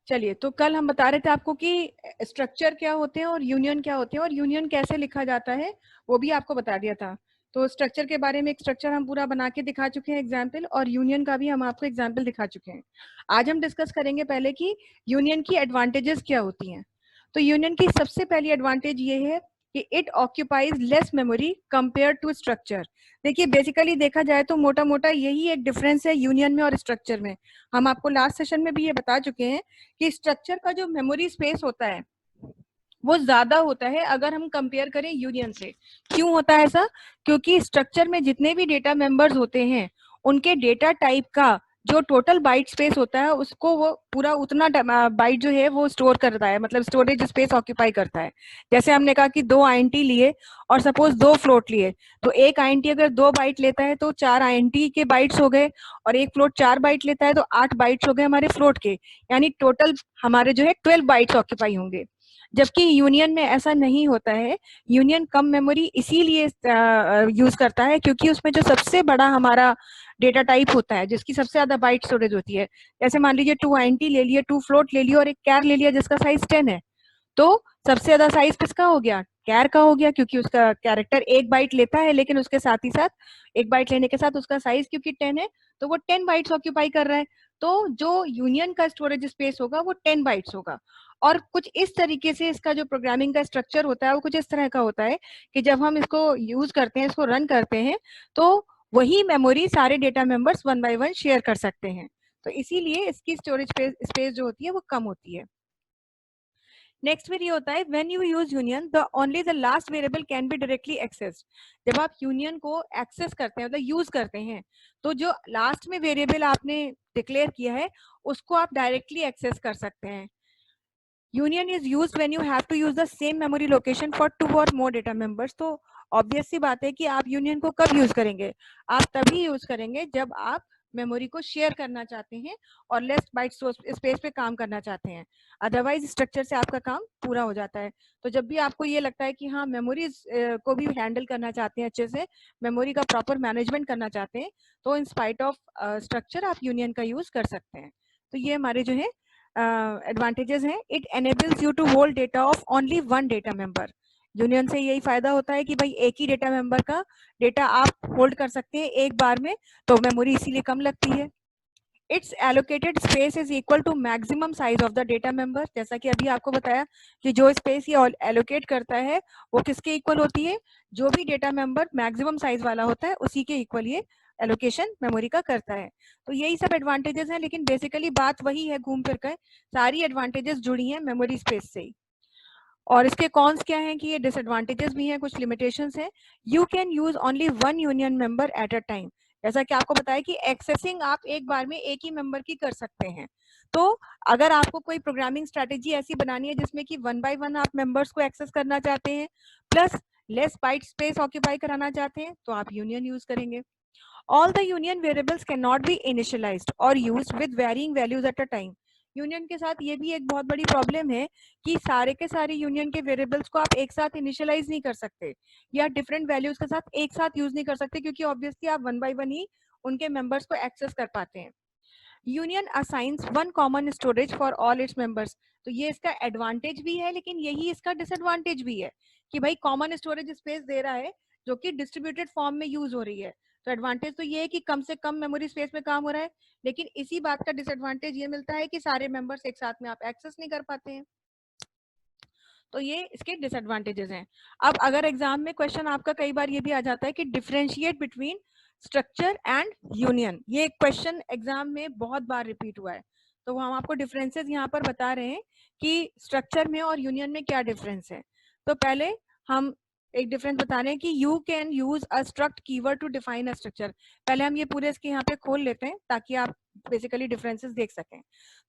चलिए, तो कल हम बता रहे थे आपको कि स्ट्रक्चर क्या होते हैं और यूनियन क्या होते हैं और यूनियन कैसे लिखा जाता है, वो भी आपको बता दिया था। तो स्ट्रक्चर के बारे में एक स्ट्रक्चर हम पूरा बना के दिखा चुके हैं एग्जाम्पल, और यूनियन का भी हम आपको एग्जाम्पल दिखा चुके हैं। आज हम डिस्कस करेंगे पहले कि यूनियन की एडवांटेजेस क्या होती हैं। तो यूनियन की सबसे पहली एडवांटेज ये है कि it occupies less memory compare to structure. देखिए, बेसिकली देखा जाए तो मोटा मोटा यही एक डिफरेंस है यूनियन में और स्ट्रक्चर में। हम आपको लास्ट सेशन में भी ये बता चुके हैं कि स्ट्रक्चर का जो मेमोरी स्पेस होता है वो ज्यादा होता है अगर हम कंपेयर करें यूनियन से। क्यों होता है ऐसा? क्योंकि स्ट्रक्चर में जितने भी डेटा मेंबर्स होते हैं उनके डेटा टाइप का जो टोटल बाइट स्पेस होता है उसको वो पूरा उतना बाइट जो है वो स्टोर करता है, मतलब स्टोरेज स्पेस ऑक्यूपाई करता है। जैसे हमने कहा कि 2 आईएनटी लिए और सपोज 2 फ्लोट लिए, तो एक आईएनटी अगर 2 बाइट लेता है तो 4 आईएनटी के बाइट्स हो गए, और एक फ्लोट 4 बाइट लेता है तो 8 बाइट्स हो गए हमारे फ्लोट के, यानी टोटल हमारे जो है 12 बाइट्स ऑक्यूपाई होंगे। जबकि यूनियन में ऐसा नहीं होता है। यूनियन कम मेमोरी इसीलिए यूज करता है क्योंकि उसमें जो सबसे बड़ा हमारा डेटा टाइप होता है जिसकी सबसे ज्यादा बाइट स्टोरेज होती है, जैसे मान लीजिए 2 आईएनटी ले लिए, 2 फ्लोट ले लिया और एक कैर ले लिया जिसका साइज 10 है, तो सबसे ज्यादा साइज किसका हो गया? कैर का हो गया, क्योंकि उसका कैरेक्टर 1 बाइट लेता है, लेकिन उसके साथ ही साथ 1 बाइट लेने के साथ उसका साइज क्योंकि 10 है तो वो 10 बाइट्स ऑक्यूपाई कर रहा है। तो जो यूनियन का स्टोरेज स्पेस होगा वो 10 बाइट्स होगा। और कुछ इस तरीके से इसका जो प्रोग्रामिंग का स्ट्रक्चर होता है वो कुछ इस तरह का होता है कि जब हम इसको यूज करते हैं, इसको रन करते हैं, तो वही मेमोरी सारे data members one by one share कर सकते हैं। तो इसीलिए इसकी स्टोरेज स्पेस जो होती है वो कम होती है। नेक्स्ट फिर ये होता है when you use union the only the last variable can be directly accessed. जब आप यूनियन को एक्सेस करते हैं, मतलब यूज करते हैं, तो जो लास्ट में वेरिएबल आपने डिक्लेयर किया है उसको आप डायरेक्टली एक्सेस कर सकते हैं। Union is use when you have to use the same memory location for 2 और मोर डेटा मेंबर्स। तो ऑब्वियस सी बात है कि आप यूनियन को कब यूज करेंगे? आप तभी यूज करेंगे जब आप मेमोरी को शेयर करना चाहते हैं और लेस बाइट स्पेस पे काम करना चाहते हैं। अदरवाइज स्ट्रक्चर से आपका काम पूरा हो जाता है। तो जब भी आपको ये लगता है कि हाँ मेमोरीज को भी हैंडल करना चाहते हैं अच्छे से, मेमोरी का प्रॉपर मैनेजमेंट करना चाहते हैं, तो इन स्पाइट ऑफ स्ट्रक्चर आप यूनियन का यूज कर सकते हैं। तो ये हमारे जो है एडवांटेजेस हैं। It enables you to hold data of only one data member. Union से यही फायदा होता है कि भाई एक ही डेटा मेंबर का डेटा आप होल्ड कर सकते हैं एक बार में, तो मेमोरी इसीलिए कम लगती है। Its allocated space is equal to maximum size of the data member. जैसा कि अभी आपको बताया कि जो स्पेस ये एलोकेट करता है वो किसके इक्वल होती है? जो भी डेटा मेंबर मैक्सिमम साइज वाला होता है उसी के इक्वल ये एलोकेशन मेमोरी का करता है। तो यही सब एडवांटेजेस हैं, लेकिन बेसिकली बात वही है, घूम फिर कर सारी एडवांटेजेस जुड़ी हैं मेमोरी स्पेस से ही। और इसके कॉन्स क्या हैं कि ये डिसएडवांटेजेस भी हैं, कुछ लिमिटेशंस हैं। You can use only one union member eight a time. जैसा कि आपको बताया कि एक्सेसिंग आप एक बार में एक ही मेंबर की कर सकते हैं। तो अगर आपको कोई प्रोग्रामिंग स्ट्रेटेजी ऐसी बनानी है जिसमें कि वन बाय वन आप मेंबर्स को एक्सेस करना चाहते हैं plus less byte space occupy कराना चाहते हैं, तो आप यूनियन यूज करेंगे। All the union variables cannot be initialized or used with varying values at a time. Union के साथ ये भी एक बहुत बड़ी प्रॉब्लम है कि सारे के सारे यूनियन के वेरिएबल्स को आप एक साथ इनिशियलाइज नहीं कर सकते या डिफरेंट वैल्यूज के साथ एक साथ यूज नहीं कर सकते, क्योंकि ऑब्वियसली आप वन बाय वन ही उनके मेंबर्स को एक्सेस कर पाते हैं। Union assigns one common storage for all its members. तो ये इसका एडवांटेज भी है लेकिन यही इसका डिसएडवांटेज भी है कि भाई कॉमन स्टोरेज स्पेस दे रहा है जो कि डिस्ट्रीब्यूटेड फॉर्म में यूज हो रही है। तो एडवांटेज तो ये है कि कम से कम मेमोरी स्पेस में काम हो रहा है, लेकिन इसी बात का डिसएडवांटेज ये मिलता है कि सारे मेंबर्स एक साथ में आप एक्सेस नहीं कर पाते हैं। तो ये इसके डिसएडवांटेजेस हैं। अब अगर एग्जाम में क्वेश्चन आपका कई बार ये भी आ जाता है कि differentiate between structure and union, ये क्वेश्चन एग्जाम में बहुत बार रिपीट हुआ है। तो हम आपको डिफरेंसेस यहाँ पर बता रहे हैं कि स्ट्रक्चर में और यूनियन में क्या डिफरेंस है। तो पहले हम एक डिफरेंस बता रहे हैं कि you can use a struct keyword to define a structure. पहले हम ये पूरे इसके यहाँ पे खोल लेते हैं ताकि आप बेसिकली डिफरेंसेस देख सकें।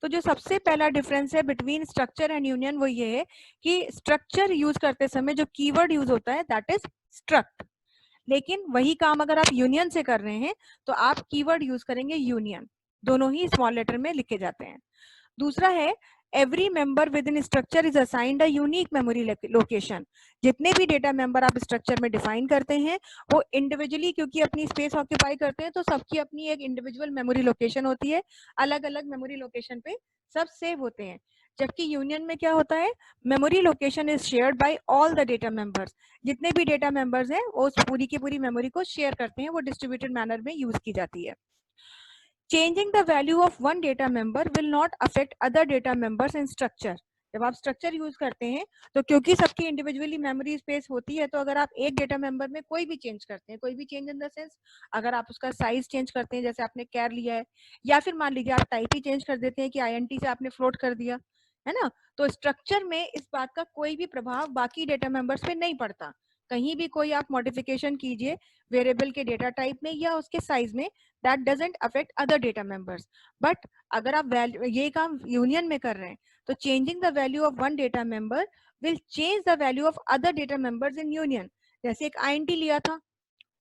तो जो सबसे पहला डिफरेंस है बिटवीन स्ट्रक्चर एंड यूनियन वो ये है कि स्ट्रक्चर यूज करते समय जो कीवर्ड यूज होता है दैट इज स्ट्रक्ट, लेकिन वही काम अगर आप यूनियन से कर रहे हैं तो आप कीवर्ड यूज करेंगे यूनियन। दोनों ही स्मॉल लेटर में लिखे जाते हैं। दूसरा है every member with in structure is assigned a unique memory location. जितने भी डेटा मेंबर आप स्ट्रक्चर में डिफाइन करते हैं वो इंडिविजुअली, क्योंकि अपनी स्पेस ऑक्यूपाई करते हैं तो सबकी अपनी एक इंडिविजुअल मेमोरी लोकेशन होती है, अलग अलग मेमोरी लोकेशन पे सब सेव होते हैं। जबकि यूनियन में क्या होता है, memory location is shared by all the data members. जितने भी डेटा मेंबर्स हैं वो उस पूरी की पूरी मेमोरी को शेयर करते हैं, वो डिस्ट्रीब्यूटेड मैनर में यूज की जाती है। Changing the value of one data member will not affect other data members in structure. जब आप स्ट्रक्चर यूज करते हैं तो क्योंकि सबकी इंडिविजुअली मेमोरी स्पेस होती है, तो अगर आप एक डेटा मेंबर में कोई भी चेंज करते हैं, कोई भी चेंज इन द सेंस, अगर आप उसका साइज चेंज करते हैं, जैसे आपने कैर लिया है, या फिर मान लीजिए आप टाइप ही चेंज कर देते हैं कि आईएनटी से आपने फ्लोट कर दिया है ना, तो स्ट्रक्चर में इस बात का कोई भी प्रभाव बाकी डेटा मेंबर्स पे नहीं पड़ता। कहीं भी कोई आप मॉडिफिकेशन कीजिए वेरिएबल के डेटा टाइप में या उसके साइज में, that doesn't affect other data members. But अगर आप ये काम यूनियन में कर रहे हैं तो changing the value of one data member will change the value of other data members in union. जैसे एक INT लिया था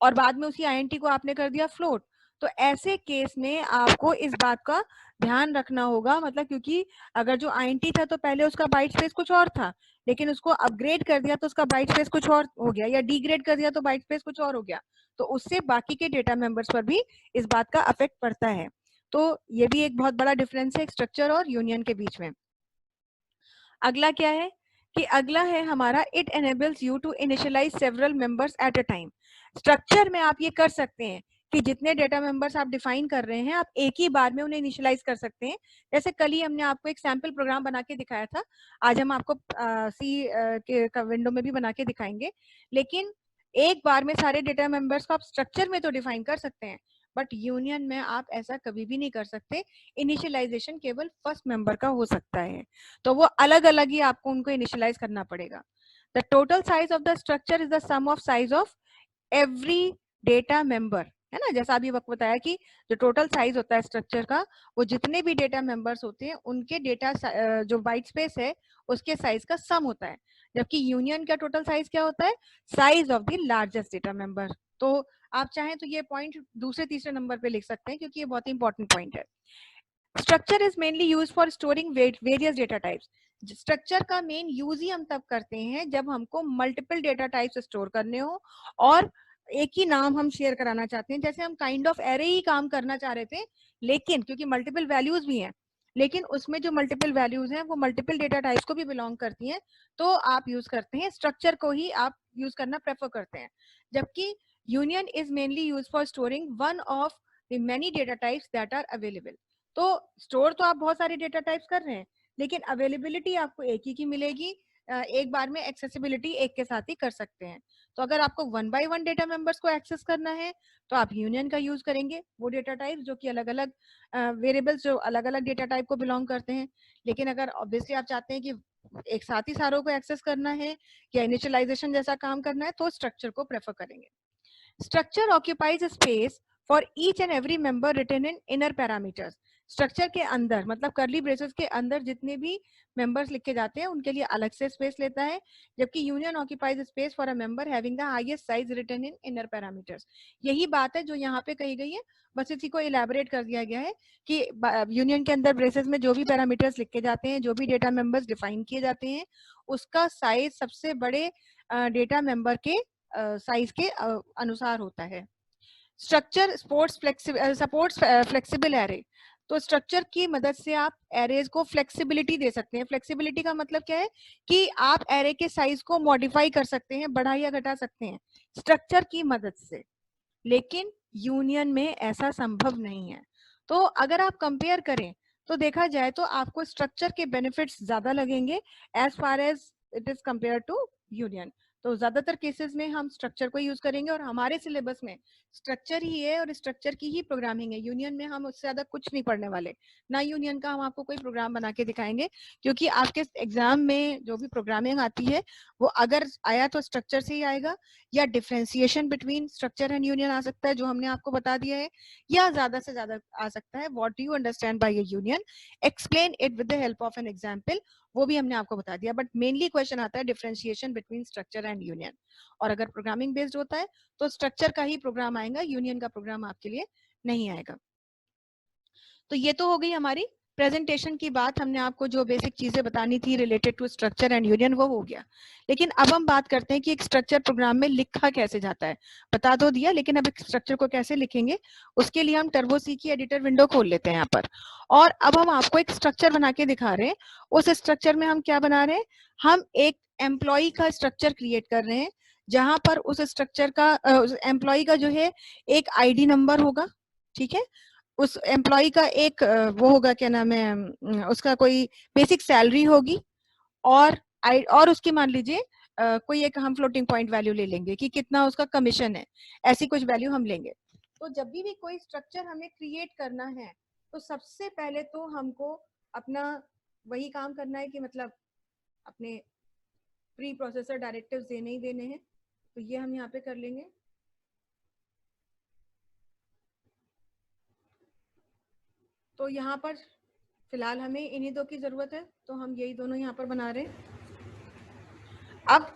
और बाद में उसी INT को आपने कर दिया फ्लोट, तो ऐसे केस में आपको इस बात का ध्यान रखना होगा, मतलब क्योंकि अगर जो INT था तो पहले उसका बाइट स्पेस कुछ और था, लेकिन उसको अपग्रेड कर दिया तो उसका बाइट स्पेस कुछ और हो गया, या डिग्रेड कर दिया तो बाइट स्पेस कुछ और हो गया, तो उससे बाकी के डेटा मेंबर्स पर भी इस बात का अफेक्ट पड़ता है। तो ये भी एक बहुत बड़ा डिफरेंस है स्ट्रक्चर और यूनियन के बीच में। अगला क्या है कि अगला है हमारा it enables you to initialize several members at a time. Structure में आप ये कर सकते हैं कि जितने डेटा मेंबर्स आप डिफाइन कर रहे हैं आप एक ही बार में उन्हें इनिशियलाइज कर सकते हैं। जैसे कल ही हमने आपको एक सैंपल प्रोग्राम बना के दिखाया था, आज हम आपको सी के विंडो में भी बना के दिखाएंगे। लेकिन एक बार में सारे डेटा मेंबर्स को आप स्ट्रक्चर में तो डिफाइन कर सकते हैं, बट यूनियन में आप ऐसा कभी भी नहीं कर सकते। इनिशियलाइजेशन केवल फर्स्ट मेंबर का हो सकता है, तो वो अलग अलग ही आपको उनको इनिशियलाइज करना पड़ेगा। The total size of the structure is the sum of size of every data member, है ना। जैसा अभी वक्त बताया कि जो टोटल साइज होता है स्ट्रक्चर का, वो जितने भी डेटा मेंबर्स होते हैं उनके डेटा जो बाइट स्पेस है उसके साइज का सम होता है। जबकि यूनियन का टोटल साइज क्या होता है, size of the largest data member. तो आप चाहें तो ये पॉइंट दूसरे तीसरे नंबर पे लिख सकते हैं, क्योंकि ये बहुत ही इंपॉर्टेंट पॉइंट है। Structure is mainly use for storing various data types. Structure का मेन यूज ही हम तब करते हैं जब हमको मल्टीपल डेटा टाइप्स स्टोर करने हो और एक ही नाम हम शेयर कराना चाहते हैं। जैसे हम काइंड ऑफ एरे ही काम करना चाह रहे थे, लेकिन क्योंकि मल्टीपल वैल्यूज भी हैं, लेकिन उसमें जो मल्टीपल वैल्यूज हैं वो मल्टीपल डेटा टाइप्स को भी बिलोंग करती हैं, तो आप यूज करते हैं स्ट्रक्चर को ही आप यूज करना प्रेफर करते हैं। जबकि union is mainly use for storing one of the many data types that are available. तो स्टोर तो आप बहुत सारे डेटा टाइप्स कर रहे हैं, लेकिन अवेलेबिलिटी आपको एक ही की मिलेगी। एक बार में एक्सेसिबिलिटी एक के साथ ही कर सकते हैं। तो अगर आपको one by one data members को एक्सेस करना है तो आप यूनियन का यूज करेंगे, वो डेटा टाइप जो कि अलग अलग वेरिएबल्स जो अलग अलग डेटा टाइप को बिलोंग करते हैं। लेकिन अगर ऑब्वियसली आप चाहते हैं कि एक साथ ही सारों को एक्सेस करना है या इनिशियलाइजेशन जैसा काम करना है, तो स्ट्रक्चर को प्रेफर करेंगे। Structure occupies space for each and every member written in inner parameters. Structure के अंदर मतलब कर्ली ब्रेसेस के अंदर जितने भी मेंबर्स लिखे जाते हैं उनके लिए अलग से स्पेस लेता है, जबकि union occupies space for a member having the highest size written in inner parameters. यही बात है जो यहाँ पे कही गई है, बस इसी को इलेबोरेट कर दिया गया है कि यूनियन के अंदर ब्रेसेस में जो भी पैरामीटर्स लिखे जाते हैं, जो भी डेटा मेंबर्स डिफाइन किए जाते हैं, उसका साइज सबसे बड़े डेटा मेंबर के साइज के अनुसार होता है। Structure supports flexible array. तो स्ट्रक्चर की मदद से आप एरेज को फ्लेक्सिबिलिटी दे सकते हैं। फ्लेक्सिबिलिटी का मतलब क्या है कि आप एरे के साइज को मॉडिफाई कर सकते हैं, बढ़ा या घटा सकते हैं स्ट्रक्चर की मदद से। लेकिन यूनियन में ऐसा संभव नहीं है। तो अगर आप कंपेयर करें तो देखा जाए तो आपको स्ट्रक्चर के बेनिफिट्स ज्यादा लगेंगे as far as it is compare to union. तो ज्यादातर केसेस में हम स्ट्रक्चर को यूज करेंगे और हमारे सिलेबस में स्ट्रक्चर ही है और स्ट्रक्चर की ही प्रोग्रामिंग है। यूनियन में हम उससे ज्यादा कुछ नहीं पढ़ने वाले, ना यूनियन का हम आपको कोई प्रोग्राम बना के दिखाएंगे, क्योंकि आपके एग्जाम में जो भी प्रोग्रामिंग आती है वो अगर आया तो स्ट्रक्चर से ही आएगा, या differentiation between structure and union आ सकता है जो हमने आपको बता दिया है, या ज्यादा से ज्यादा आ सकता है what do you understand by A union, explain it with the help of an example, वो भी हमने आपको बता दिया। बट मेनली क्वेश्चन आता है differentiation between structure and union, और अगर प्रोग्रामिंग बेस्ड होता है तो स्ट्रक्चर का ही प्रोग्राम आएगा, यूनियन का प्रोग्राम आपके लिए नहीं आएगा। तो ये तो हो गई हमारी प्रेजेंटेशन की बात हमने आपको जो बेसिक चीजें बतानी थी related to structure and union वो हो गया। लेकिन अब हम बात करते हैं कि एक स्ट्रक्चर प्रोग्राम में लिखा कैसे जाता है। बता तो दिया, लेकिन अब एक स्ट्रक्चर को कैसे लिखेंगे उसके लिए हम टर्बो सी की एडिटर विंडो खोल लेते हैं यहाँ पर। और अब हम आपको एक स्ट्रक्चर बना के दिखा रहे हैं। उस स्ट्रक्चर में हम क्या बना रहे हैं, हम एक एम्प्लॉय का स्ट्रक्चर क्रिएट कर रहे हैं, जहां पर उस स्ट्रक्चर का एम्प्लॉय का जो है एक आईडी नंबर होगा, ठीक है। उस एम्प्लॉय का एक वो होगा, क्या नाम है, उसका कोई बेसिक सैलरी होगी, और और उसकी मान लीजिए कोई एक हम फ्लोटिंग पॉइंट वैल्यू ले लेंगे कि कितना उसका कमीशन है, ऐसी कुछ वैल्यू हम लेंगे। तो जब भी कोई स्ट्रक्चर हमें क्रिएट करना है तो सबसे पहले तो हमको अपना वही काम करना है कि मतलब अपने प्री प्रोसेसर डायरेक्टिव्स देने ही देने हैं। तो ये हम यहाँ पे कर लेंगे। तो यहाँ पर फिलहाल हमें इन्हीं दो की जरूरत है, तो हम यही दोनों यहाँ पर बना रहे हैं। अब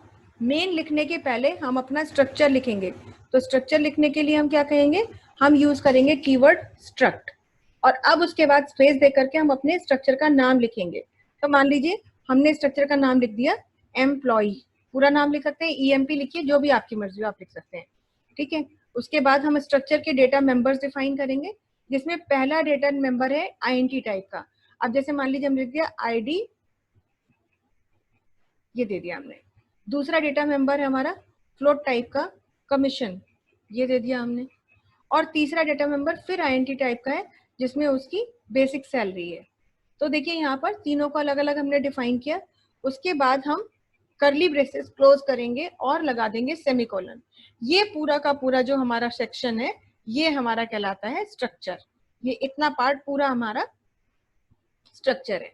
मेन लिखने के पहले हम अपना स्ट्रक्चर लिखेंगे। तो स्ट्रक्चर लिखने के लिए हम क्या कहेंगे, हम यूज करेंगे कीवर्ड स्ट्रक्ट, और अब उसके बाद स्पेस दे करके हम अपने स्ट्रक्चर का नाम लिखेंगे। तो मान लीजिए हमने स्ट्रक्चर का नाम लिख दिया एम्प्लॉय, पूरा नाम लिख सकते हैं, ईएमपी लिखिए, जो भी आपकी मर्जी हो आप लिख सकते हैं, ठीक है। उसके बाद हम स्ट्रक्चर के डेटा मेंबर्स डिफाइन करेंगे, जिसमें पहला डेटा मेंबर है आईएनटी टाइप का। अब जैसे मान लीजिए हम लिख दिया आईडी, ये दे दिया हमने। दूसरा डेटा मेंबर है हमारा फ्लोट टाइप का कमीशन, ये दे दिया हमने। और तीसरा डेटा मेंबर फिर आईएनटी टाइप का है, जिसमें उसकी बेसिक सैलरी है। तो देखिए यहाँ पर तीनों को अलग अलग हमने डिफाइन किया। उसके बाद हम करली ब्रेसेस क्लोज करेंगे और लगा देंगे सेमीकोलन। ये पूरा का पूरा जो हमारा सेक्शन है ये हमारा कहलाता है स्ट्रक्चर। ये इतना पार्ट पूरा हमारा स्ट्रक्चर है।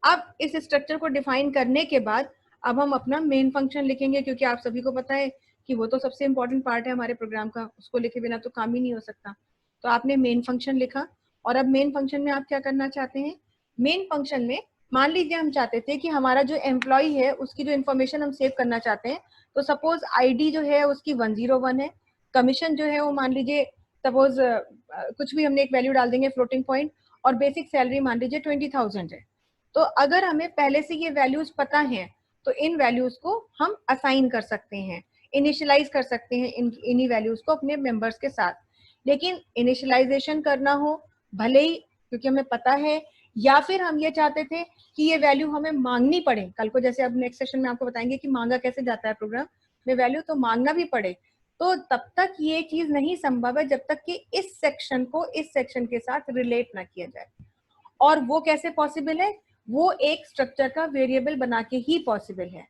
अब इस स्ट्रक्चर को डिफाइन करने के बाद अब हम अपना मेन फंक्शन लिखेंगे, क्योंकि आप सभी को पता है कि वो तो सबसे इंपॉर्टेंट पार्ट है हमारे प्रोग्राम का, उसको लिखे बिना तो काम ही नहीं हो सकता। तो आपने मेन फंक्शन लिखा, और अब मेन फंक्शन में आप क्या करना चाहते हैं, मेन फंक्शन में मान लीजिए हम चाहते थे कि हमारा जो एम्प्लॉय है उसकी जो इन्फॉर्मेशन हम सेव करना चाहते हैं, तो सपोज आईडी जो है उसकी 101 है, कमीशन जो है वो मान लीजिए सपोज कुछ भी हमने एक वैल्यू डाल देंगे फ्लोटिंग पॉइंट, और बेसिक सैलरी मान लीजिए 20,000 है। तो अगर हमें पहले से ये वैल्यूज पता है तो इन वैल्यूज को हम असाइन कर सकते हैं, इनिशियलाइज कर सकते हैं इन्हीं वैल्यूज को अपने मेंबर्स के साथ। लेकिन इनिशियलाइजेशन करना हो भले ही, क्योंकि हमें पता है, या फिर हम ये चाहते थे कि ये वैल्यू हमें मांगनी पड़े कल को, जैसे अब नेक्स्ट सेशन में आपको बताएंगे कि मांगा कैसे जाता है प्रोग्राम में वैल्यू, तो मांगना भी पड़े, तो तब तक ये चीज नहीं संभव है जब तक कि इस सेक्शन को इस सेक्शन के साथ रिलेट ना किया जाए। और वो कैसे पॉसिबल है, वो एक स्ट्रक्चर का वेरिएबल बना के ही पॉसिबल है।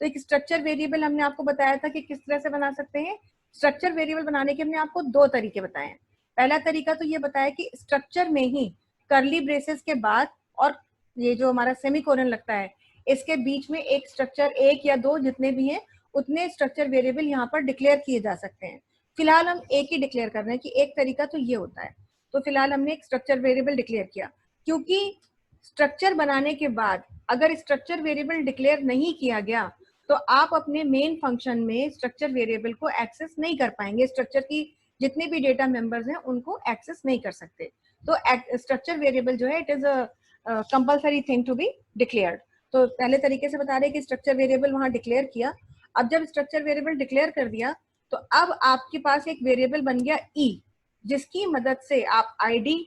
तो एक स्ट्रक्चर वेरिएबल हमने आपको बताया था कि किस तरह से बना सकते हैं। स्ट्रक्चर वेरिएबल बनाने के हमने आपको दो तरीके बताए हैं। पहला तरीका तो ये बताया कि स्ट्रक्चर में ही करली ब्रेसेस के बाद और ये जो हमारा सेमीकोलन लगता है इसके बीच में एक स्ट्रक्चर, एक या दो जितने भी हैं उतने स्ट्रक्चर वेरिएबल यहाँ पर डिक्लेयर किए जा सकते हैं। फिलहाल हम एक ही डिक्लेयर कर रहे हैं कि एक तरीका तो ये होता है। तो फिलहाल हमने एक स्ट्रक्चर वेरिएबल डिक्लेयर किया, क्योंकि स्ट्रक्चर बनाने के बाद अगर स्ट्रक्चर वेरिएबल डिक्लेयर नहीं किया गया तो आप अपने मेन फंक्शन में स्ट्रक्चर वेरिएबल को एक्सेस नहीं कर पाएंगे, स्ट्रक्चर की जितने भी डेटा मेंबर्स हैं उनको एक्सेस नहीं कर सकते। तो स्ट्रक्चर वेरिएबल जो है it is a compulsory thing to be declared. तो पहले तरीके से बता रहे कि स्ट्रक्चर वेरिएबल वहां डिक्लेयर किया। अब जब स्ट्रक्चर वेरिएबल डिक्लेयर कर दिया तो अब आपके पास एक वेरिएबल बन गया ई, जिसकी मदद से आप आईडी,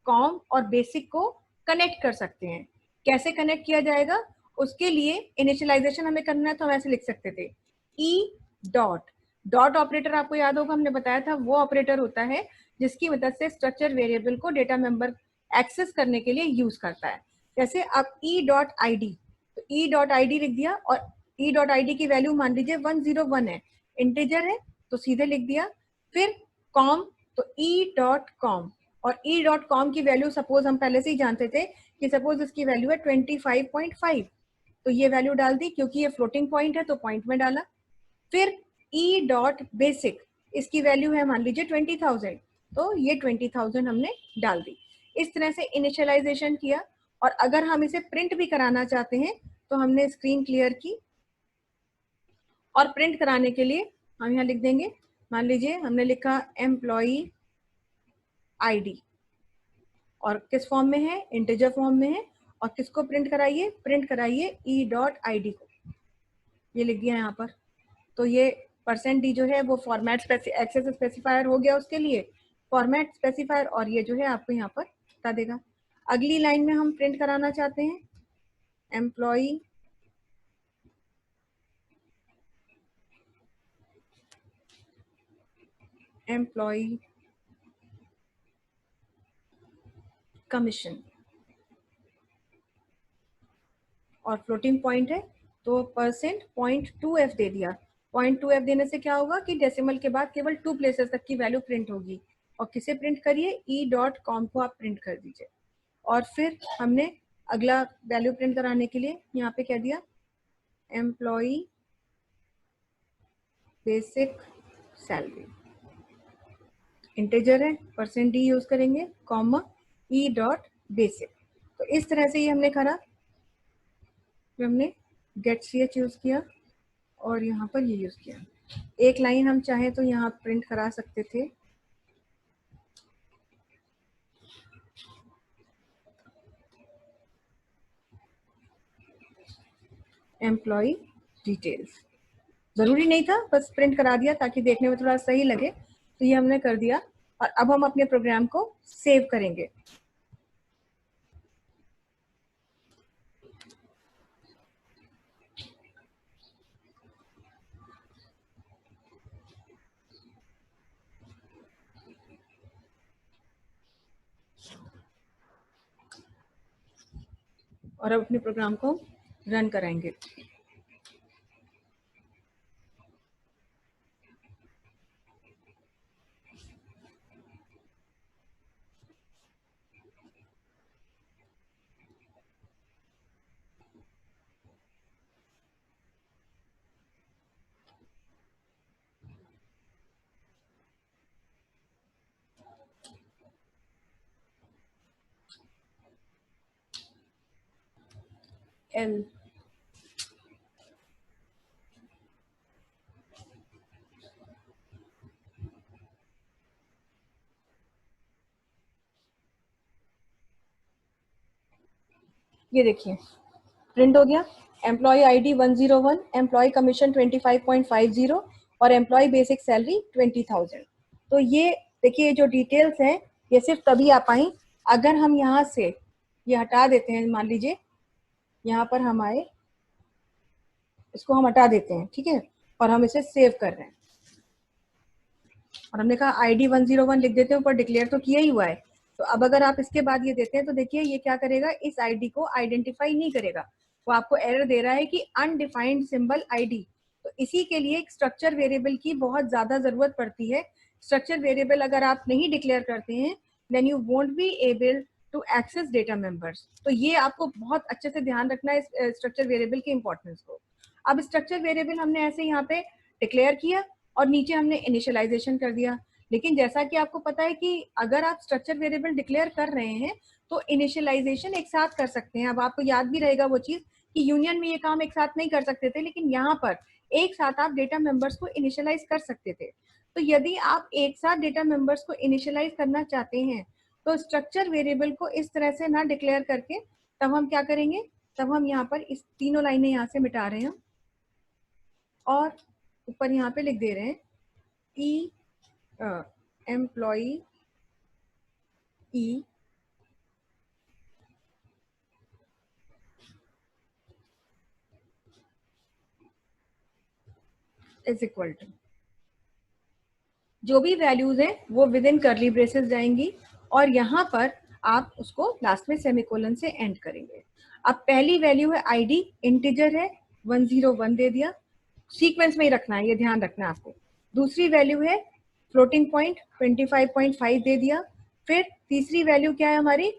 कॉम और बेसिक को कनेक्ट कर सकते हैं। कैसे कनेक्ट किया जाएगा, उसके लिए इनिशियलाइजेशन हमें करना है तो हम ऐसे लिख सकते थे ई डॉट, डॉट ऑपरेटर आपको याद होगा हमने बताया था, वो ऑपरेटर होता है जिसकी मदद से स्ट्रक्चर वेरिएबल को डेटा मेंबर एक्सेस करने के लिए यूज करता है। जैसे अब ई डॉट आई डी, तो ई डॉट आई डी लिख दिया, और ई डॉट आई डी की वैल्यू मान लीजिए 101 है, इंटीजर है तो सीधे लिख दिया। फिर कॉम, तो ई डॉट कॉम, और ई डॉट कॉम की वैल्यू सपोज हम पहले से ही जानते थे कि सपोज इसकी वैल्यू है 25.5, तो ये वैल्यू डाल दी, क्योंकि ये फ्लोटिंग पॉइंट है तो पॉइंट में डाला। फिर ई डॉट बेसिक, इसकी वैल्यू है मान लीजिए 20,000, तो ये 20,000 हमने डाल दी। इस तरह से इनिशियलाइजेशन किया। और अगर हम इसे प्रिंट भी कराना चाहते हैं तो हमने स्क्रीन क्लियर की, और प्रिंट कराने के लिए हम यहाँ लिख देंगे, मान लीजिए हमने लिखा एम्प्लॉई आईडी, और किस फॉर्म में है, इंटीजर फॉर्म में है। और किसको प्रिंट कराइए e.id को, ये लिख दिया यहाँ पर। तो ये %d जो है वो फॉर्मेट एक्सेस स्पेसिफायर हो गया उसके लिए, फॉर्मेट स्पेसिफायर, और ये जो है आपको यहाँ पर बता देगा। अगली लाइन में हम प्रिंट कराना चाहते हैं एम्प्लॉई कमीशन, और फ्लोटिंग पॉइंट है तो %.2f दे दिया। 0.2f देने से क्या होगा कि डेसिमल के बाद केवल 2 प्लेसेस तक की वैल्यू प्रिंट होगी। और किसे प्रिंट करिए, e.com को आप प्रिंट कर दीजिए। और फिर हमने अगला वैल्यू प्रिंट कराने के लिए यहाँ पे क्या दिया, एम्प्लॉई बेसिक सैलरी, इंटीजर है, %d यूज करेंगे, कॉमा e.basic। तो इस तरह से ये हमने करा। फिर हमने गेट ch यूज किया और यहाँ पर ये यूज किया। एक लाइन हम चाहे तो यहाँ प्रिंट करा सकते थे, एम्प्लॉई डिटेल्स। जरूरी नहीं था, बस प्रिंट करा दिया ताकि देखने में थोड़ा सही लगे। तो ये हमने कर दिया। और अब हम अपने प्रोग्राम को सेव करेंगे। और अब अपने प्रोग्राम को रन कराएंगे। एल ये देखिए प्रिंट हो गया। एम्प्लॉय आईडी 101, एम्प्लॉय कमीशन 25.50 और एम्प्लॉय बेसिक सैलरी 20,000। तो ये देखिए जो डिटेल्स हैं ये सिर्फ तभी आ पाई अगर हम यहाँ से ये हटा देते हैं। मान लीजिए यहाँ पर हम आए, इसको हम हटा देते हैं, ठीक है, और हम इसे सेव कर रहे हैं। और हमने कहा ID 101 लिख देते हैं, ऊपर डिक्लेयर तो किया ही हुआ है। तो अब अगर आप इसके बाद ये देते हैं तो देखिए ये क्या करेगा, इस आईडी को आइडेंटिफाई नहीं करेगा। वो आपको एरर दे रहा है कि अनडिफाइंड सिंबल आईडी। तो इसी के लिए एक स्ट्रक्चर वेरिएबल की बहुत ज्यादा जरूरत पड़ती है। स्ट्रक्चर वेरिएबल अगर आप नहीं डिक्लेयर करते हैं then you won't be able to access data members. तो ये आपको बहुत अच्छे से ध्यान रखना है स्ट्रक्चर वेरिएबल की इंपॉर्टेंस को। अब स्ट्रक्चर वेरिएबल हमने ऐसे यहाँ पे डिक्लेयर किया और नीचे हमने इनिशियलाइजेशन कर दिया। लेकिन जैसा कि आपको पता है कि अगर आप स्ट्रक्चर वेरिएबल डिक्लेयर कर रहे हैं तो इनिशियलाइजेशन एक साथ कर सकते हैं। अब आपको याद भी रहेगा वो चीज कि यूनियन में ये काम एक साथ नहीं कर सकते थे, लेकिन यहाँ पर एक साथ आप डेटा मेंबर्स को इनिशियलाइज कर सकते थे। तो यदि आप एक साथ डेटा मेंबर्स को इनिशियलाइज करना चाहते हैं तो स्ट्रक्चर वेरिएबल को इस तरह से ना डिक्लेयर करके तब हम क्या करेंगे, तब हम यहाँ पर इस तीनों लाइनें यहाँ से मिटा रहे हैं और ऊपर यहाँ पे लिख दे रहे हैं E employee E is equal to, जो भी वैल्यूज है वो विद इन कर्ली ब्रेसेस जाएंगी और यहाँ पर आप उसको लास्ट में सेमीकोलन से एंड करेंगे। अब पहली वैल्यू है आईडी, इंटीजर है 101 दे दिया, सीक्वेंस में ही रखना है, ये ध्यान रखना है आपको। दूसरी वैल्यू है फ्लोटिंग पॉइंट 25.5 दे दिया। फिर तीसरी वैल्यू क्या है हमारी,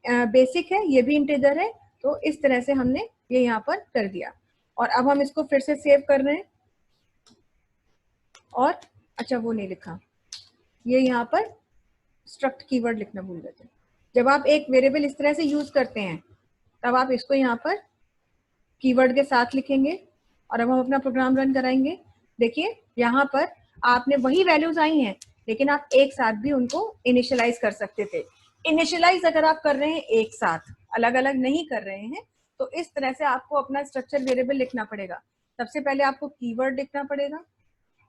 बेसिक है, ये भी इंटीजर है। तो इस तरह से हमने ये यहाँ पर कर दिया और अब हम इसको फिर से सेव कर रहे हैं। और अच्छा वो नहीं लिखा, ये यहाँ पर स्ट्रक्ट कीवर्ड लिखना भूल गए थे। जब आप एक वेरिएबल इस तरह से यूज करते हैं तब आप इसको यहाँ पर कीवर्ड के साथ लिखेंगे और अब हम अपना प्रोग्राम रन कराएंगे। देखिए यहाँ पर आपने वही वैल्यूज आई हैं लेकिन आप एक साथ भी उनको इनिशियलाइज कर सकते थे। इनिशियलाइज अगर आप कर रहे हैं एक साथ, अलग अलग नहीं कर रहे हैं, तो इस तरह से आपको अपना स्ट्रक्चर वेरिएबल लिखना पड़ेगा। सबसे पहले आपको कीवर्ड लिखना पड़ेगा,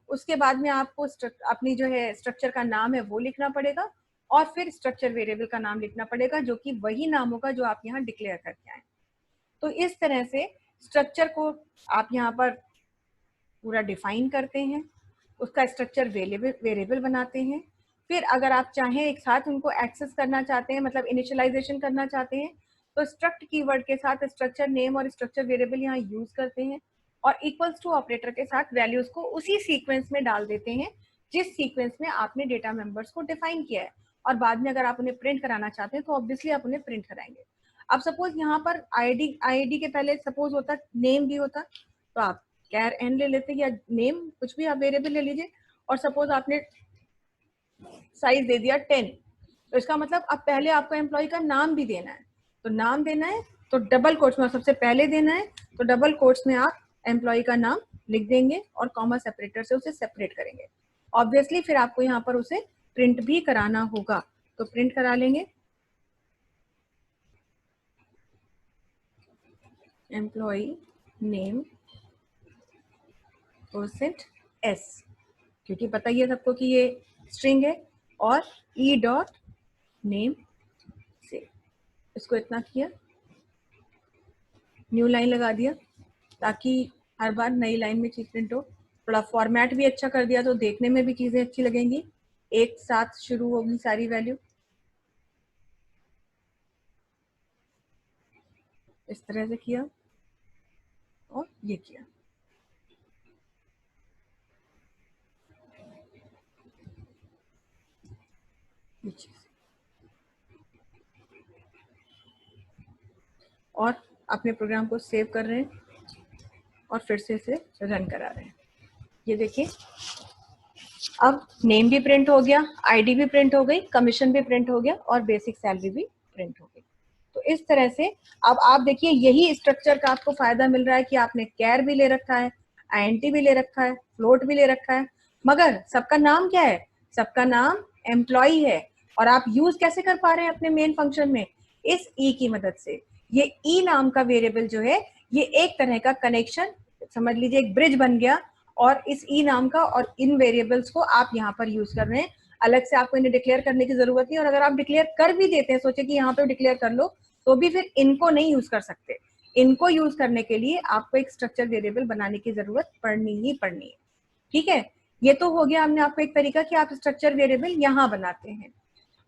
उसके बाद में आपको अपनी जो है स्ट्रक्चर का नाम है वो लिखना पड़ेगा, और फिर स्ट्रक्चर वेरिएबल का नाम लिखना पड़ेगा जो कि वही नाम होगा जो आप यहाँ डिक्लेयर करके आए। तो इस तरह से स्ट्रक्चर को आप यहाँ पर पूरा डिफाइन करते हैं, उसका स्ट्रक्चर वेरिएबल बनाते हैं। फिर अगर आप चाहें एक साथ उनको एक्सेस करना चाहते हैं, मतलब इनिशियलाइजेशन करना चाहते हैं, तो स्ट्रक्ट कीवर्ड के साथ स्ट्रक्चर नेम और स्ट्रक्चर वेरिएबल यहाँ यूज करते हैं, और इक्वल्स टू ऑपरेटर के साथ वैल्यूज को उसी सीक्वेंस में डाल देते हैं जिस सीक्वेंस में आपने डेटा मेंबर्स को डिफाइन किया है। और बाद में अगर आप उन्हें प्रिंट कराना चाहते हैं तो ऑब्वियसली आप उन्हें प्रिंट कराएंगे। अब सपोज यहाँ पर आईडी के पहले सपोज होता नेम भी होता, तो आप कैर एन ले लेते या नेम कुछ भी आप वेरिएबल ले लीजिए, और सपोज आपने साइज दे दिया 10, तो इसका मतलब अब पहले आपको एम्प्लॉय का नाम भी देना है, तो नाम देना है तो डबल कोट्स में सबसे पहले देना है, तो डबल कोट्स में आप एम्प्लॉय का नाम लिख देंगे और कॉमा सेपरेटर से उसे सेपरेट करेंगे। ऑब्वियसली फिर आपको यहाँ पर उसे प्रिंट भी कराना होगा, तो प्रिंट करा लेंगे एम्प्लॉय नेम परसेंट एस, क्योंकि पता ही है सबको कि ये स्ट्रिंग है, और ई डॉट नेम से इसको इतना किया, न्यू लाइन लगा दिया ताकि हर बार नई लाइन में चीज प्रिंट हो। थोड़ा फॉर्मेट भी अच्छा कर दिया तो देखने में भी चीजें अच्छी लगेंगी, एक साथ शुरू होगी सारी वैल्यू। इस तरह से किया और ये किया। और अपने प्रोग्राम को सेव कर रहे हैं और फिर से इसे रन करा रहे हैं। ये देखिए अब नेम भी प्रिंट हो गया, आईडी भी प्रिंट हो गई, कमीशन भी प्रिंट हो गया और बेसिक सैलरी भी प्रिंट हो गई। तो इस तरह से अब आप देखिए यही स्ट्रक्चर का आपको फायदा मिल रहा है कि आपने कैर भी ले रखा है, आईएनटी भी ले रखा है, फ्लोट भी ले रखा है, मगर सबका नाम क्या है? सबका नाम एम्प्लॉय है। और आप यूज कैसे कर पा रहे हैं अपने मेन फंक्शन में? इस ई की मदद से। ये ई नाम का वेरिएबल जो है ये एक तरह का कनेक्शन, समझ लीजिए एक ब्रिज बन गया, और इस ई नाम का और इन वेरिएबल्स को आप यहाँ पर यूज कर रहे हैं। अलग से आपको इन्हें डिक्लेयर करने की जरूरत नहीं, और अगर आप डिक्लेयर कर भी देते हैं, सोचे कि यहाँ पे डिक्लेयर कर लो, तो भी फिर इनको नहीं यूज कर सकते। इनको यूज करने के लिए आपको एक स्ट्रक्चर वेरिएबल बनाने की जरूरत पड़नी ही पड़नी है। ठीक है, ये तो हो गया हमने आपको एक तरीका कि आप स्ट्रक्चर वेरिएबल यहाँ बनाते हैं।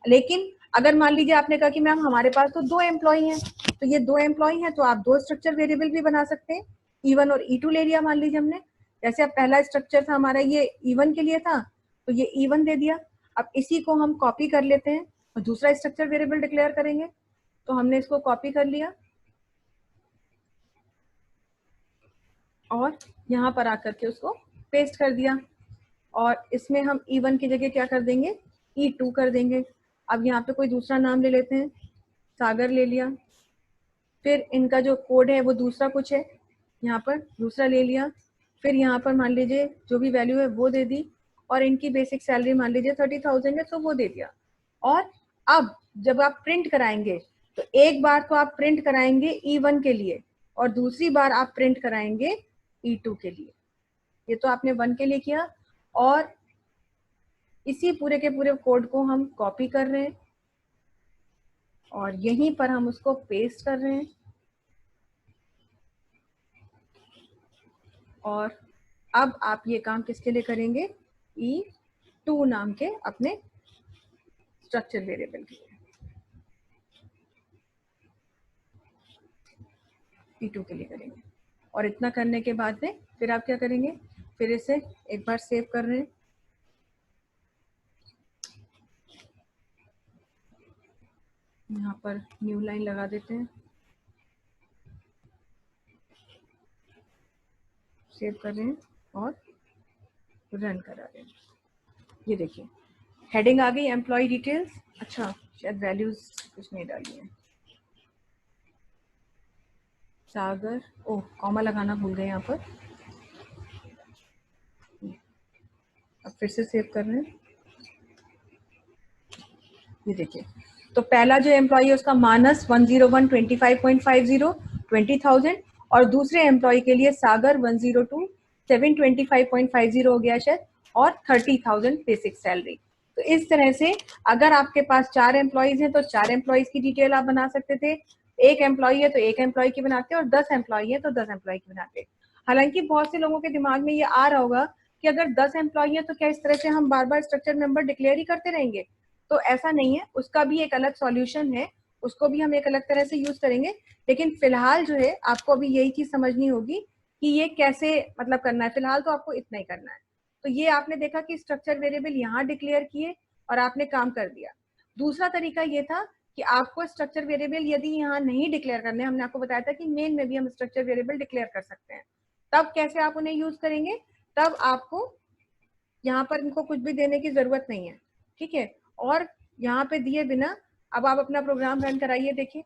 लेकिन अगर मान लीजिए आपने कहा कि मैम हमारे पास तो 2 एम्प्लॉय हैं, तो ये 2 एम्प्लॉय हैं तो आप 2 स्ट्रक्चर वेरिएबल भी बना सकते हैं। E1 और E2 ले लिया मान लीजिए हमने, जैसे अब पहला स्ट्रक्चर था हमारा ये E1 के लिए था, तो ये E1 दे दिया। अब इसी को हम कॉपी कर लेते हैं और दूसरा स्ट्रक्चर वेरिएबल डिक्लेयर करेंगे। तो हमने इसको कॉपी कर लिया और यहाँ पर आकर के उसको पेस्ट कर दिया, और इसमें हम E1 की जगह क्या कर देंगे? E2 कर देंगे। अब यहाँ पे कोई दूसरा नाम ले लेते हैं, सागर ले लिया। फिर इनका जो कोड है वो दूसरा कुछ है, यहाँ पर दूसरा ले लिया। फिर यहाँ पर मान लीजिए जो भी वैल्यू है वो दे दी, और इनकी बेसिक सैलरी मान लीजिए 30,000 है तो वो दे दिया। और अब जब आप प्रिंट कराएंगे तो एक बार तो आप प्रिंट कराएंगे E1 के लिए, और दूसरी बार आप प्रिंट कराएंगे E2 के लिए। ये तो आपने 1 के लिए किया, और इसी पूरे के पूरे कोड को हम कॉपी कर रहे हैं और यहीं पर हम उसको पेस्ट कर रहे हैं। और अब आप ये काम किसके लिए करेंगे? E2 नाम के अपने स्ट्रक्चर वेरिएबल के लिए, E2 के लिए करेंगे। और इतना करने के बाद में फिर आप क्या करेंगे? फिर इसे एक बार सेव कर रहे हैं, यहाँ पर न्यू लाइन लगा देते हैं, सेव कर रहे हैं और रन करा रहे हैं। ये देखिए हेडिंग आ गई एम्प्लॉय डिटेल्स। अच्छा शायद वैल्यूज कुछ नहीं डाली है, सागर, ओह कॉमा लगाना भूल गए यहाँ पर। अब फिर से सेव कर रहे हैं, ये देखिए तो पहला जो एम्प्लॉय है उसका मानस 101 25.50 20,000 और दूसरे एम्प्लॉय के लिए सागर 102 725.50 हो गया शायद और 30,000 बेसिक सैलरी। तो इस तरह से अगर आपके पास 4 एम्प्लॉयज हैं तो 4 एम्प्लॉयज की डिटेल आप बना सकते थे, एक एम्प्लॉय है तो एक एम्प्लॉय की बनाते और 10 एम्प्लॉय है तो 10 एम्प्लॉय की बनाते। हालांकि बहुत से लोगों के दिमाग में ये आ रहा होगा कि अगर 10 एम्प्लॉय है तो क्या इस तरह से हम बार बार स्ट्रक्चर मेंबर डिक्लेयर ही करते रहेंगे? तो ऐसा नहीं है, उसका भी एक अलग सॉल्यूशन है, उसको भी हम एक अलग तरह से यूज करेंगे। लेकिन फिलहाल जो है आपको अभी यही चीज समझनी होगी कि ये कैसे मतलब करना है। फिलहाल तो आपको इतना ही करना है। तो ये आपने देखा कि स्ट्रक्चर वेरिएबल यहाँ डिक्लेयर किए और आपने काम कर दिया। दूसरा तरीका ये था कि आपको स्ट्रक्चर वेरिएबल यदि यहाँ नहीं डिक्लेयर करने, हमने आपको बताया था कि मेन में भी हम स्ट्रक्चर वेरिएबल डिक्लेयर कर सकते हैं। तब कैसे आप उन्हें यूज करेंगे? तब आपको यहाँ पर इनको कुछ भी देने की जरूरत नहीं है, ठीक है। और यहाँ पे दिए बिना अब आप अपना प्रोग्राम रन कराइए, देखिए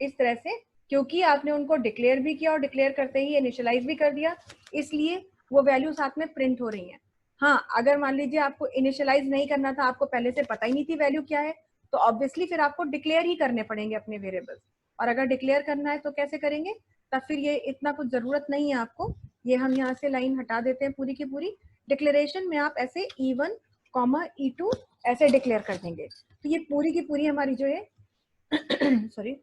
इस तरह से, क्योंकि आपने उनको डिक्लेयर भी किया और डिक्लेयर करते ही इनिशियलाइज भी कर दिया, इसलिए वो वैल्यू साथ में प्रिंट हो रही है। हाँ, अगर मान लीजिए आपको इनिशियलाइज नहीं करना था, आपको पहले से पता ही नहीं थी वैल्यू क्या है, तो ऑब्वियसली फिर आपको डिक्लेयर ही करने पड़ेंगे अपने वेरिएबल्स। और अगर डिक्लेयर करना है तो कैसे करेंगे? तब फिर ये इतना कुछ जरूरत नहीं है आपको। ये हम यहाँ से लाइन हटा देते हैं पूरी की पूरी। डिक्लेरेशन में आप ऐसे E1, E2 ऐसे डिक्लेयर कर देंगे। तो ये पूरी की पूरी हमारी जो है सॉरी,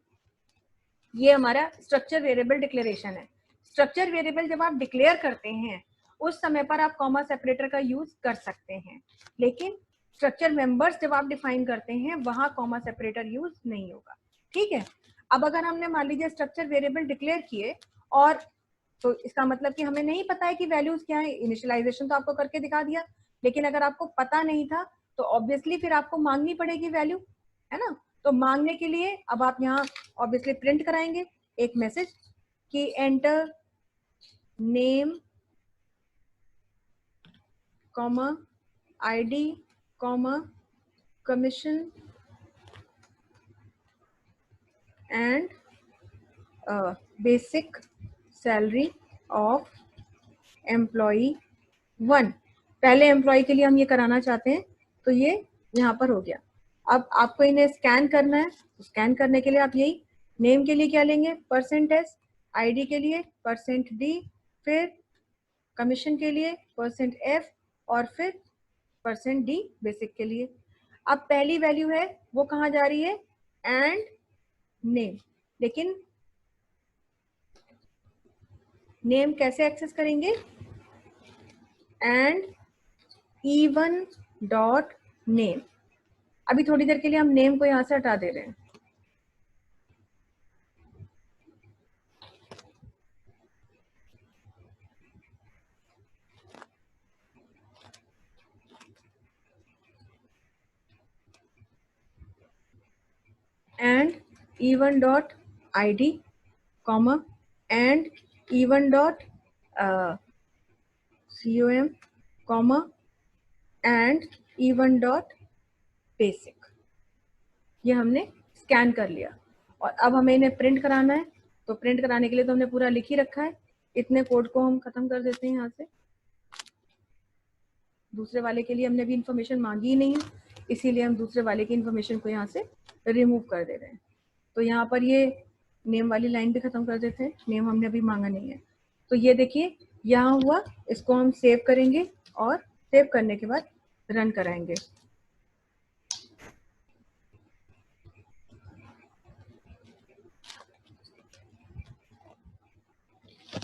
ये हमारा स्ट्रक्चर वेरिएबल डिक्लेरेशन है। स्ट्रक्चर वेरिएबल जब आप डिक्लेयर करते हैं उस समय पर आप कॉमा सेपरेटर का यूज कर सकते हैं, लेकिन स्ट्रक्चर मेंबर्स जब आप डिफाइन करते हैं वहां कॉमा सेपरेटर यूज नहीं होगा, ठीक है। अब अगर हमने मान लीजिए स्ट्रक्चर वेरिएबल डिक्लेयर किए और तो इसका मतलब कि हमें नहीं पता है कि वैल्यूज क्या है। इनिशियलाइजेशन तो आपको करके दिखा दिया, लेकिन अगर आपको पता नहीं था तो ऑब्वियसली फिर आपको मांगनी पड़ेगी वैल्यू, है ना। तो मांगने के लिए अब आप यहाँ ऑब्वियसली प्रिंट कराएंगे एक मैसेज कि enter name comma ID comma commission and basic salary of employee 1। पहले एम्प्लॉय के लिए हम ये कराना चाहते हैं, तो ये यहाँ पर हो गया। अब आपको इन्हें स्कैन करना है, स्कैन करने के लिए आप यही नेम के लिए क्या लेंगे %s, आईडी के लिए %d, फिर कमीशन के लिए %f और फिर %d बेसिक के लिए। अब पहली वैल्यू है वो कहाँ जा रही है? And name. लेकिन नेम कैसे एक्सेस करेंगे? And E1 dot name. अभी थोड़ी देर के लिए हम नेम को यहां से हटा दे रहे हैं। And E1 dot ID comma and E1 dot com comma and E1 dot basic. ये हमने स्कैन कर लिया और अब हमें इन्हें प्रिंट कराना है। तो प्रिंट कराने के लिए तो हमने पूरा लिख ही रखा है, इतने कोड को हम खत्म कर देते हैं यहाँ से। दूसरे वाले के लिए हमने भी इंफॉर्मेशन मांगी ही नहीं है, इसीलिए हम दूसरे वाले की इंफॉर्मेशन को यहाँ से रिमूव कर दे रहे हैं। तो यहाँ पर ये नेम वाली लाइन भी खत्म कर देते हैं, नेम हमने अभी मांगा नहीं है। तो ये देखिए यहाँ हुआ, इसको हम सेव करेंगे और सेव करने के बाद रन कराएंगे।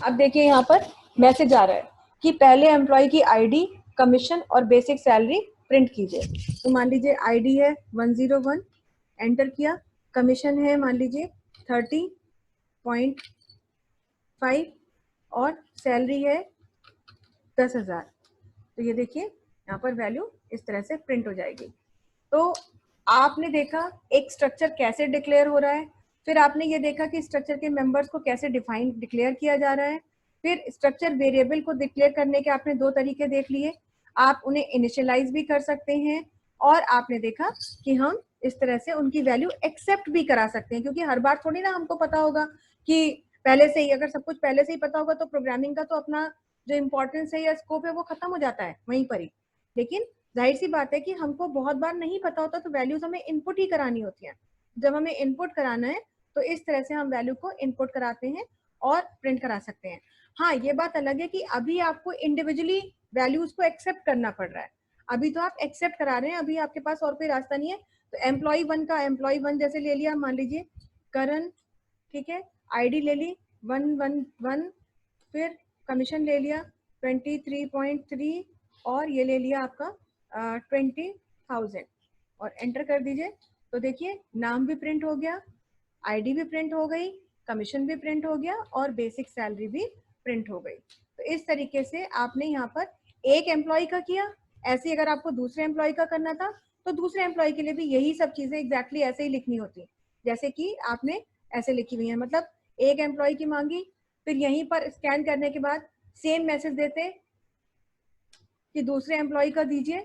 अब देखिए यहाँ पर मैसेज आ रहा है कि पहले एम्प्लॉय की आईडी, कमीशन और बेसिक सैलरी प्रिंट कीजिए। तो मान लीजिए आईडी है 101, एंटर किया। कमीशन है मान लीजिए 30.5 और सैलरी है 10,000। तो ये देखिए यहाँ पर वैल्यू इस तरह से प्रिंट हो जाएगी। तो आपने देखा एक स्ट्रक्चर कैसे डिक्लेयर हो रहा है, फिर आपने ये देखा कि स्ट्रक्चर के मेंबर्स को कैसे डिक्लेयर किया जा रहा है, फिर स्ट्रक्चर वेरिएबल को डिक्लेयर करने के आपने दो तरीके देख लिए। आप उन्हें इनिशियलाइज भी कर सकते हैं और आपने देखा कि हम इस तरह से उनकी वैल्यू एक्सेप्ट भी करा सकते हैं, क्योंकि हर बार थोड़ी ना हमको पता होगा कि पहले से ही, अगर सब कुछ पहले से ही पता होगा तो प्रोग्रामिंग का तो अपना जो इम्पोर्टेंस है या स्कोप है वो खत्म हो जाता है वहीं पर ही। लेकिन जाहिर सी बात है कि हमको बहुत बार नहीं पता होता, तो वैल्यूज हमें इनपुट ही करानी होती हैं। जब हमें इनपुट कराना है तो इस तरह से हम वैल्यू को इनपुट कराते हैं और प्रिंट करा सकते हैं। हाँ, ये बात अलग है कि अभी आपको इंडिविजुअली वैल्यूज को एक्सेप्ट करना पड़ रहा है। अभी तो आप एक्सेप्ट करा रहे हैं, अभी आपके पास और कोई रास्ता नहीं है। तो एम्प्लॉय वन का एम्प्लॉय वन जैसे ले लिया, मान लीजिए करण, ठीक है, आईडी ले ली 111, फिर कमीशन ले लिया 23.3 और ये ले लिया आपका 20,000 और एंटर कर दीजिए। तो देखिए नाम भी प्रिंट हो गया, आईडी भी प्रिंट हो गई, कमीशन भी प्रिंट हो गया और बेसिक सैलरी भी प्रिंट हो गई। तो इस तरीके से आपने यहाँ पर एक एम्प्लॉय का किया। ऐसे अगर आपको दूसरे एम्प्लॉय का करना था तो दूसरे एम्प्लॉय के लिए भी यही सब चीजें एग्जैक्टली ऐसे ही लिखनी होती, जैसे कि आपने ऐसे लिखी हुई है। मतलब एक एम्प्लॉय की मांगी, फिर यहीं पर स्कैन करने के बाद सेम मैसेज देते कि दूसरे एम्प्लॉय का दीजिए,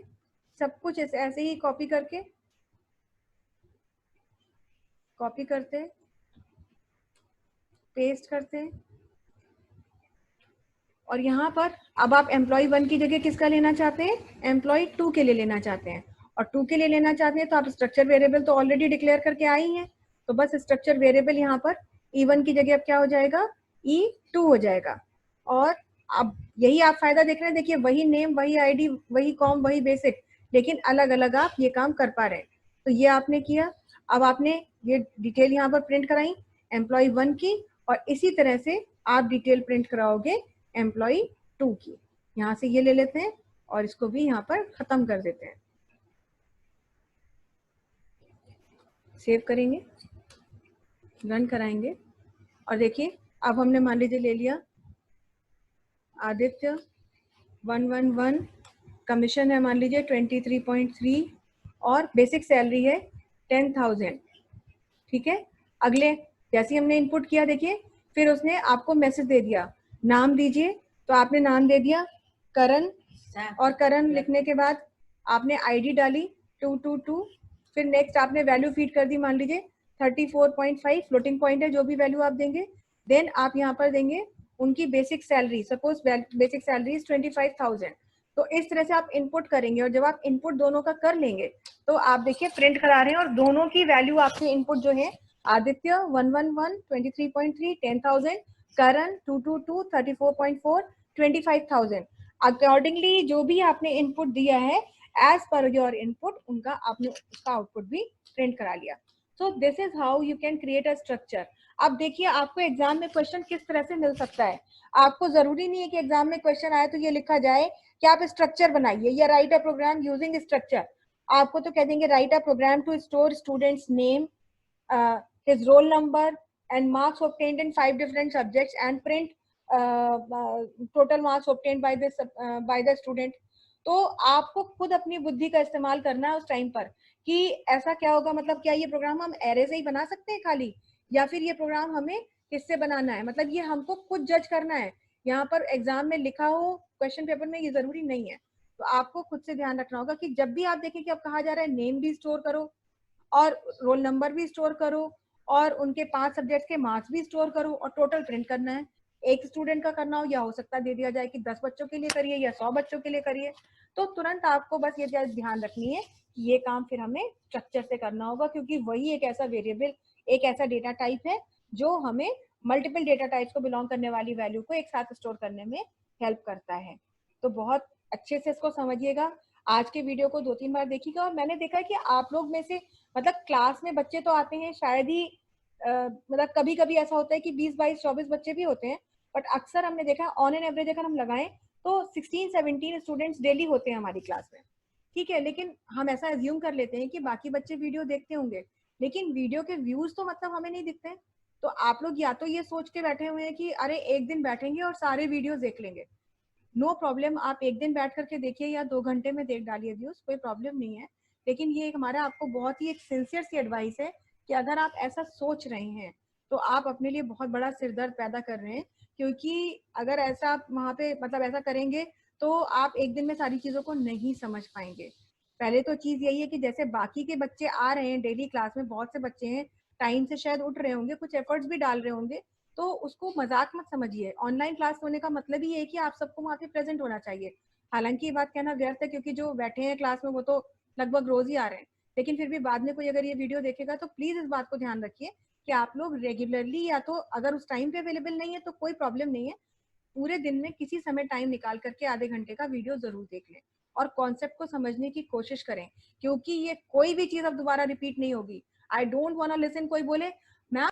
सब कुछ ऐसे ही कॉपी करते पेस्ट करते और यहाँ पर अब आप एम्प्लॉय वन की जगह किसका लेना चाहते हैं, एम्प्लॉय टू के लिए लेना चाहते हैं। और टू के लिए लेना चाहते हैं तो आप स्ट्रक्चर वेरिएबल तो ऑलरेडी डिक्लेयर करके आई हैं, तो बस स्ट्रक्चर वेरिएबल यहाँ पर E1 की जगह अब क्या हो जाएगा, E2 हो जाएगा। और अब यही आप फायदा देख रहे हैं, देखिए वही नेम, वही आईडी, वही कॉम, वही बेसिक, लेकिन अलग अलग आप ये काम कर पा रहे हैं। तो ये आपने किया। अब आपने ये डिटेल यहाँ पर प्रिंट कराई एम्प्लॉय वन की, और इसी तरह से आप डिटेल प्रिंट कराओगे एम्प्लॉय टू की। यहाँ से ये ले लेते हैं और इसको भी यहाँ पर खत्म कर देते हैं, सेव करेंगे, रन कराएंगे और देखिए अब हमने मान लीजिए ले लिया आदित्य 111, कमीशन है मान लीजिए 23.3 और बेसिक सैलरी है 10,000। ठीक है, अगले जैसे हमने इनपुट किया देखिए, फिर उसने आपको मैसेज दे दिया नाम दीजिए, तो आपने नाम दे दिया करण, और करण लिखने के बाद आपने आईडी डाली 222, फिर नेक्स्ट आपने वैल्यू फीड कर दी, मान लीजिए 34.5 फ्लोटिंग पॉइंट है, जो भी वैल्यू आप देंगे। देन आप यहाँ पर देंगे उनकी basic salary, suppose basic salary is 25,000। तो इस तरह से आप इनपुट करेंगे और जब आप इनपुट दोनों का कर लेंगे तो आप देखिए प्रिंट करा रहे हैं और दोनों की वैल्यू आपके इनपुट जो है, आदित्य 111 23.3 10,000, करण 222 34.4 25,000, अकॉर्डिंगली जो भी आपने इनपुट दिया है एज पर योर इनपुट उनका आपने उसका आउटपुट भी प्रिंट करा लिया। So this is how you can create a structure. अब देखिए आपको एग्जाम में क्वेश्चन किस तरह से मिल सकता है। आपको जरूरी नहीं है कि एग्जाम में क्वेश्चन आए तो ये लिखा जाए कि आप स्ट्रक्चर बनाइए या write a program using structure. आपको तो कह देंगे write a program to store students name, his roll number and marks obtained in 5 different subjects and print total marks obtained by this by the student। तो आपको खुद अपनी बुद्धि का इस्तेमाल करना है उस टाइम पर कि ऐसा क्या होगा, मतलब क्या ये प्रोग्राम हम एरे से ही बना सकते हैं खाली, या फिर ये प्रोग्राम हमें किससे बनाना है, मतलब ये हमको खुद जज करना है। यहाँ पर एग्जाम में लिखा हो क्वेश्चन पेपर में ये जरूरी नहीं है। तो आपको खुद से ध्यान रखना होगा कि जब भी आप देखें कि अब कहा जा रहा है नेम भी स्टोर करो और रोल नंबर भी स्टोर करो और उनके 5 सब्जेक्ट के मार्क्स भी स्टोर करो और टोटल प्रिंट करना है। एक स्टूडेंट का करना हो या हो सकता है दे दिया जाए कि 10 बच्चों के लिए करिए या 100 बच्चों के लिए करिए। तो तुरंत आपको बस ये ध्यान रखनी है कि ये काम फिर हमें स्ट्रक्चर से करना होगा, क्योंकि वही एक ऐसा वेरिएबल, एक ऐसा डेटा टाइप है जो हमें मल्टीपल डेटा टाइप्स को बिलोंग करने वाली वैल्यू को एक साथ स्टोर करने में हेल्प करता है। तो बहुत अच्छे से इसको समझिएगा, आज के वीडियो को 2-3 बार देखिएगा। और मैंने देखा है कि आप लोग में से मतलब क्लास में बच्चे तो आते हैं शायद ही मतलब कभी कभी ऐसा होता है कि 20-22-24 बच्चे भी होते हैं, बट अक्सर हमने देखा ऑन एन एवरेज अगर हम लगाएं तो 16-17 स्टूडेंट्स डेली होते हैं हमारी क्लास में। ठीक है, लेकिन हम ऐसा एज्यूम कर लेते हैं कि बाकी बच्चे वीडियो देखते होंगे, लेकिन वीडियो के व्यूज तो मतलब हमें नहीं दिखते। तो आप लोग या तो ये सोच के बैठे हुए हैं कि अरे एक दिन बैठेंगे और सारे वीडियो देख लेंगे। नो प्रॉब्लम, आप एक दिन बैठ करके देखिए या 2 घंटे में देख डालिए व्यूज, कोई प्रॉब्लम नहीं है। लेकिन ये हमारा आपको बहुत ही एक सिंसियर सी एडवाइस है कि अगर आप ऐसा सोच रहे हैं तो आप अपने लिए बहुत बड़ा सिरदर्द पैदा कर रहे हैं, क्योंकि अगर ऐसा आप वहां पे मतलब ऐसा करेंगे तो आप एक दिन में सारी चीजों को नहीं समझ पाएंगे। पहले तो चीज यही है कि जैसे बाकी के बच्चे आ रहे हैं डेली क्लास में, बहुत से बच्चे हैं टाइम से शायद उठ रहे होंगे, कुछ एफर्ट्स भी डाल रहे होंगे, तो उसको मजाक मत समझिए। ऑनलाइन क्लास होने का मतलब ही है कि आप सबको वहाँ पे प्रेजेंट होना चाहिए। हालांकि ये बात कहना व्यर्थ है क्योंकि जो बैठे हैं क्लास में वो तो लगभग रोज ही आ रहे हैं, लेकिन फिर भी बाद में कोई अगर ये वीडियो देखेगा तो प्लीज इस बात को ध्यान रखिए कि आप लोग रेगुलरली, या तो अगर उस टाइम पे अवेलेबल नहीं है तो कोई प्रॉब्लम नहीं है, पूरे दिन में किसी समय टाइम निकाल करके आधे घंटे का वीडियो जरूर देख लें और कॉन्सेप्ट को समझने की कोशिश करें, क्योंकि ये कोई भी चीज अब दोबारा रिपीट नहीं होगी। I don't want to listen कोई बोले मैम